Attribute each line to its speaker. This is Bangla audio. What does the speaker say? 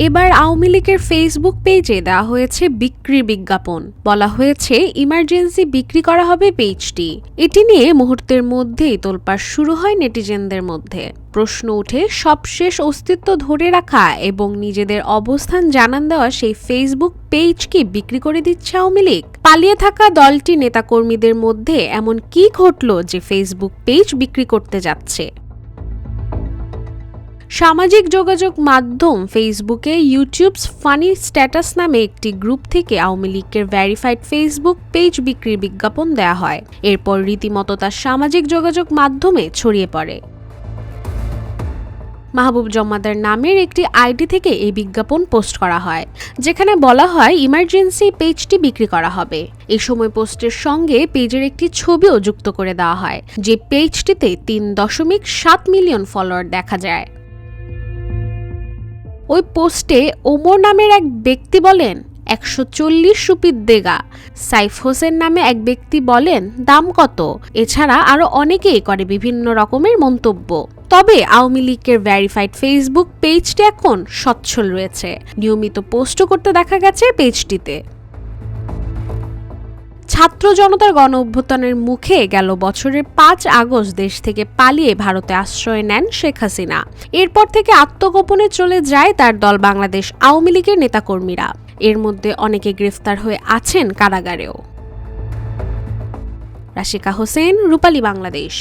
Speaker 1: এবার আওয়ামী লীগের ফেসবুক পেজে দেওয়া হয়েছে বিক্রির বিজ্ঞাপন। বলা হয়েছে ইমার্জেন্সি বিক্রি করা হবে পেজটি। এটি নিয়ে মুহূর্তের মধ্যেই তোলপাড় শুরু হয় নেটিজেনদের মধ্যে। প্রশ্ন উঠে সবশেষ অস্তিত্ব ধরে রাখা এবং নিজেদের অবস্থান জানান দেওয়া সেই ফেসবুক পেজ কি বিক্রি করে দিচ্ছে আওয়ামী লীগ? পালিয়ে থাকা দলটি নেতাকর্মীদের মধ্যে এমন কি ঘটল যে ফেসবুক পেজ বিক্রি করতে যাচ্ছে? সামাজিক যোগাযোগ মাধ্যম ফেসবুকে ইউটিউবস ফানি স্ট্যাটাস নামে একটি গ্রুপ থেকে আওয়ামী লীগের ভেরিফাইড ফেসবুক পেজ বিক্রির বিজ্ঞাপন দেয়া হয়। এরপর রীতিমতো তা সামাজিক যোগাযোগ মাধ্যমে ছড়িয়ে পড়ে। মাহবুব জমাদার নামের একটি আইডি থেকে এই বিজ্ঞাপন পোস্ট করা হয়, যেখানে বলা হয় ইমার্জেন্সি পেজটি বিক্রি করা হবে। এই সময় পোস্টের সঙ্গে পেজের একটি ছবিও যুক্ত করে দেওয়া হয়, যে পেজটিতে 3.7 মিলিয়ন ফলোয়ার দেখা যায়। ওই পোস্টে ওমর নামের এক ব্যক্তি বলেন 140 রুপি দেগা, সাইফ হোসেন নামে এক ব্যক্তি বলেন দাম কত, এছাড়া আরো অনেকেই করে বিভিন্ন রকমের মন্তব্য। তবে আওয়ামী লীগের ভেরিফাইড ফেসবুক পেজটি এখন সচ্ছল রয়েছে, নিয়মিত পোস্টও করতে দেখা গেছে পেজটিতে। ছাত্র জনতার গণ অভ্যুত্থানের মুখে গেল বছরের 5 আগস্ট দেশ থেকে পালিয়ে ভারতে আশ্রয় নেন শেখ হাসিনা। এরপর থেকে আত্মগোপনে চলে যায় তার দল বাংলাদেশ আওয়ামী লীগের নেতাকর্মীরা। এর মধ্যে অনেকে গ্রেফতার হয়ে আছেন কারাগারেও। রাশিকা হোসেন, রূপালী বাংলাদেশ।